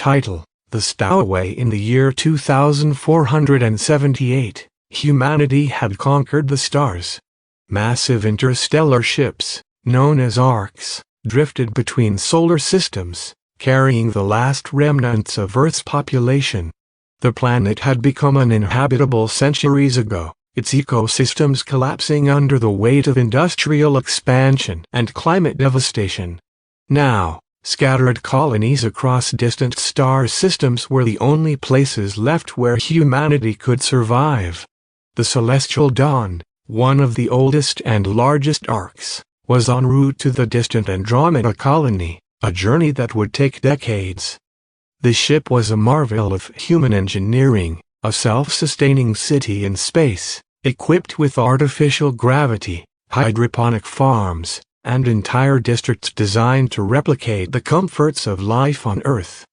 title, The Stowaway. In the year 2478, humanity had conquered the stars. Massive interstellar ships, known as arcs, drifted between solar systems, carrying the last remnants of Earth's population. The planet had become uninhabitable centuries ago, its ecosystems collapsing under the weight of industrial expansion and climate devastation. Now, scattered colonies across distant star systems were the only places left where humanity could survive. The Celestial Dawn, one of the oldest and largest arcs, was en route to the distant Andromeda colony, a journey that would take decades. The ship was a marvel of human engineering, a self-sustaining city in space, equipped with artificial gravity, hydroponic farms, and entire districts designed to replicate the comforts of life on Earth.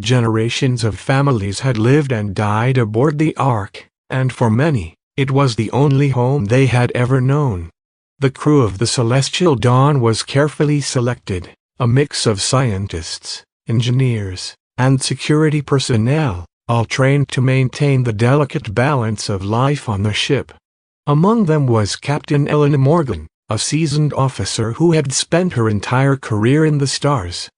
Generations of families had lived and died aboard the Ark, and for many, it was the only home they had ever known. The crew of the Celestial Dawn was carefully selected, a mix of scientists, engineers, and security personnel, all trained to maintain the delicate balance of life on the ship. Among them was Captain Eleanor Morgan, a seasoned officer who had spent her entire career in the stars.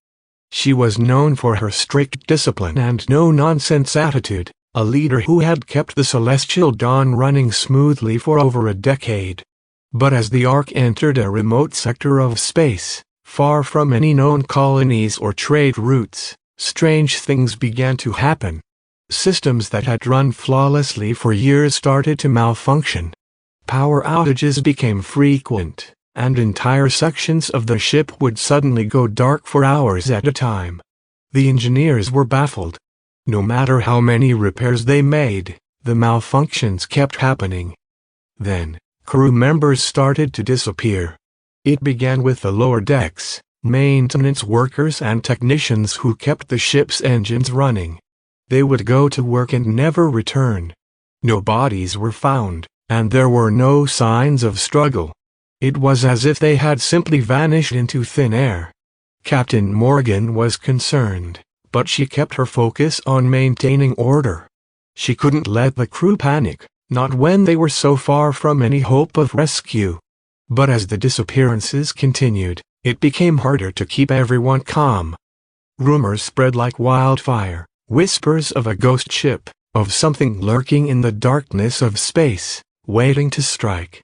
She was known for her strict discipline and no-nonsense attitude, a leader who had kept the Celestial Dawn running smoothly for over a decade. But as the Ark entered a remote sector of space, far from any known colonies or trade routes, strange things began to happen. Systems that had run flawlessly for years started to malfunction. Power outages became frequent, and entire sections of the ship would suddenly go dark for hours at a time. The engineers were baffled. No matter how many repairs they made, the malfunctions kept happening. Then, crew members started to disappear. It began with the lower decks, maintenance workers and technicians who kept the ship's engines running. They would go to work and never return. No bodies were found, and there were no signs of struggle. It was as if they had simply vanished into thin air. Captain Morgan was concerned, but she kept her focus on maintaining order. She couldn't let the crew panic, not when they were so far from any hope of rescue. But as the disappearances continued, it became harder to keep everyone calm. Rumors spread like wildfire, whispers of a ghost ship, of something lurking in the darkness of space, waiting to strike.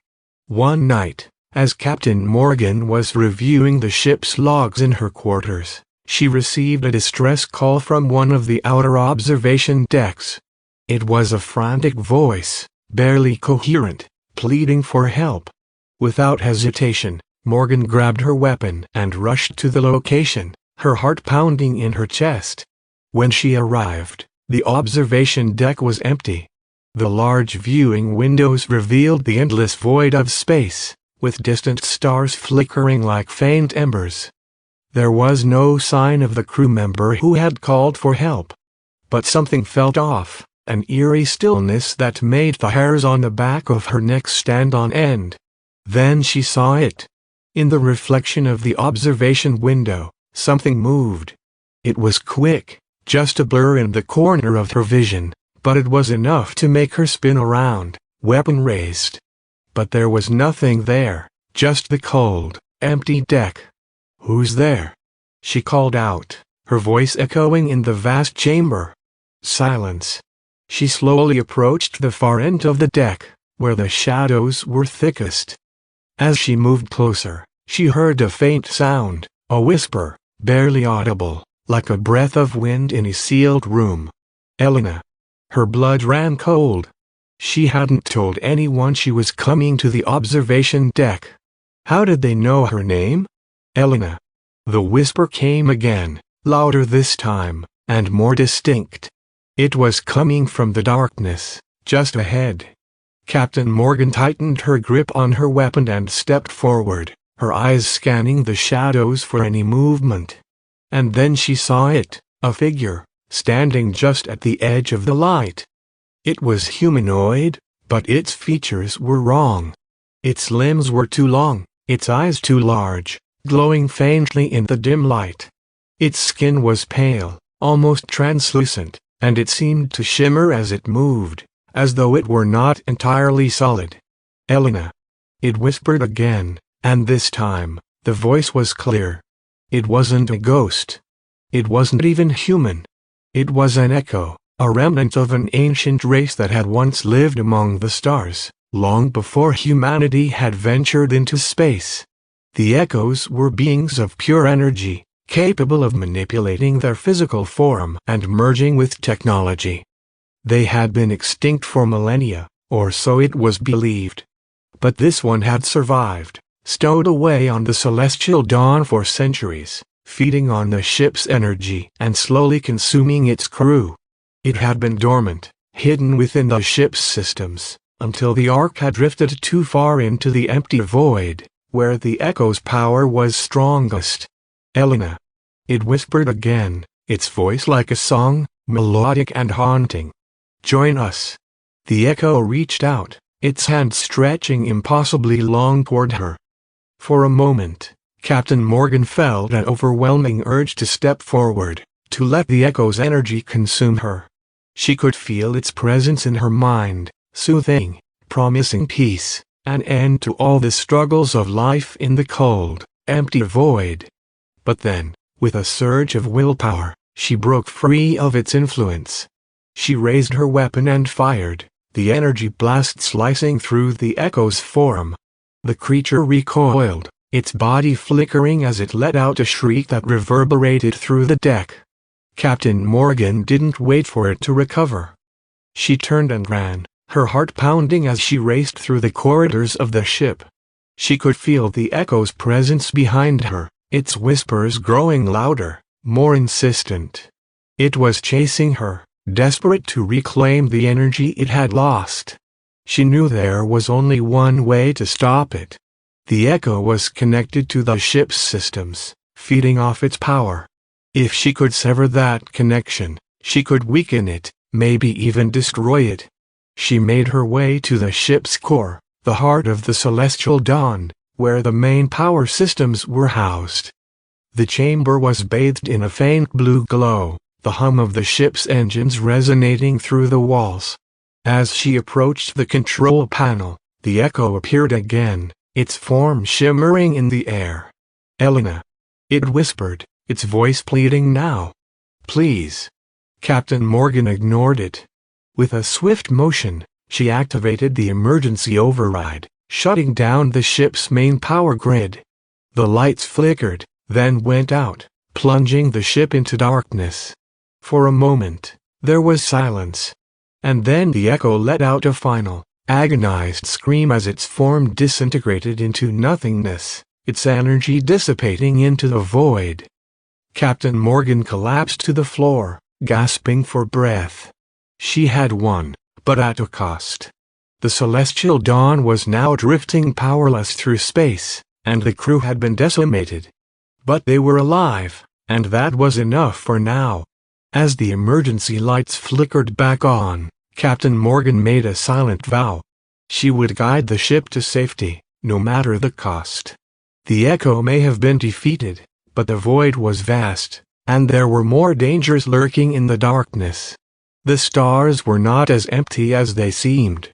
One night, as Captain Morgan was reviewing the ship's logs in her quarters, she received a distress call from one of the outer observation decks. It was a frantic voice, barely coherent, pleading for help. Without hesitation, Morgan grabbed her weapon and rushed to the location, her heart pounding in her chest. When she arrived, the observation deck was empty. The large viewing windows revealed the endless void of space, with distant stars flickering like faint embers. There was no sign of the crew member who had called for help. But something felt off, an eerie stillness that made the hairs on the back of her neck stand on end. Then she saw it. In the reflection of the observation window, something moved. It was quick, just a blur in the corner of her vision, but it was enough to make her spin around, weapon raised. But there was nothing there, just the cold, empty deck. "Who's there?" she called out, her voice echoing in the vast chamber. Silence. She slowly approached the far end of the deck, where the shadows were thickest. As she moved closer, she heard a faint sound, a whisper, barely audible, like a breath of wind in a sealed room. Elena. Her blood ran cold. She hadn't told anyone she was coming to the observation deck. How did they know her name? Elena. The whisper came again, louder this time, and more distinct. It was coming from the darkness, just ahead. Captain Morgan tightened her grip on her weapon and stepped forward, her eyes scanning the shadows for any movement. And then she saw it, a figure, standing just at the edge of the light. It was humanoid, but its features were wrong. Its limbs were too long, its eyes too large, glowing faintly in the dim light. Its skin was pale, almost translucent, and it seemed to shimmer as it moved, as though it were not entirely solid. "Elena," it whispered again, and this time, the voice was clear. It wasn't a ghost. It wasn't even human. It was an echo, a remnant of an ancient race that had once lived among the stars, long before humanity had ventured into space. The echoes were beings of pure energy, capable of manipulating their physical form and merging with technology. They had been extinct for millennia, or so it was believed. But this one had survived, stowed away on the celestial dawn for centuries, feeding on the ship's energy and slowly consuming its crew. It had been dormant, hidden within the ship's systems, until the Ark had drifted too far into the empty void, where the echo's power was strongest. "Elena," it whispered again, its voice like a song, melodic and haunting. "Join us." The echo reached out, its hand stretching impossibly long toward her. For a moment, Captain Morgan felt an overwhelming urge to step forward, to let the echo's energy consume her. She could feel its presence in her mind, soothing, promising peace, an end to all the struggles of life in the cold, empty void. But then, with a surge of willpower, she broke free of its influence. She raised her weapon and fired, the energy blast slicing through the echo's form. The creature recoiled, its body flickering as it let out a shriek that reverberated through the deck. Captain Morgan didn't wait for it to recover. She turned and ran, her heart pounding as she raced through the corridors of the ship. She could feel the echo's presence behind her, its whispers growing louder, more insistent. It was chasing her, desperate to reclaim the energy it had lost. She knew there was only one way to stop it. The echo was connected to the ship's systems, feeding off its power. If she could sever that connection, she could weaken it, maybe even destroy it. She made her way to the ship's core, the heart of the celestial dawn, where the main power systems were housed. The chamber was bathed in a faint blue glow, the hum of the ship's engines resonating through the walls. As she approached the control panel, the echo appeared again, its form shimmering in the air. "Elena," it whispered, its voice pleading now. "Please." Captain Morgan ignored it. With a swift motion, she activated the emergency override, shutting down the ship's main power grid. The lights flickered, then went out, plunging the ship into darkness. For a moment, there was silence. And then the echo let out a final, agonized scream as its form disintegrated into nothingness, its energy dissipating into the void. Captain Morgan collapsed to the floor, gasping for breath. She had won, but at a cost. The celestial dawn was now drifting powerless through space, and the crew had been decimated. But they were alive, and that was enough for now. As the emergency lights flickered back on, Captain Morgan made a silent vow. She would guide the ship to safety, no matter the cost. The echo may have been defeated, but the void was vast, and there were more dangers lurking in the darkness. The stars were not as empty as they seemed.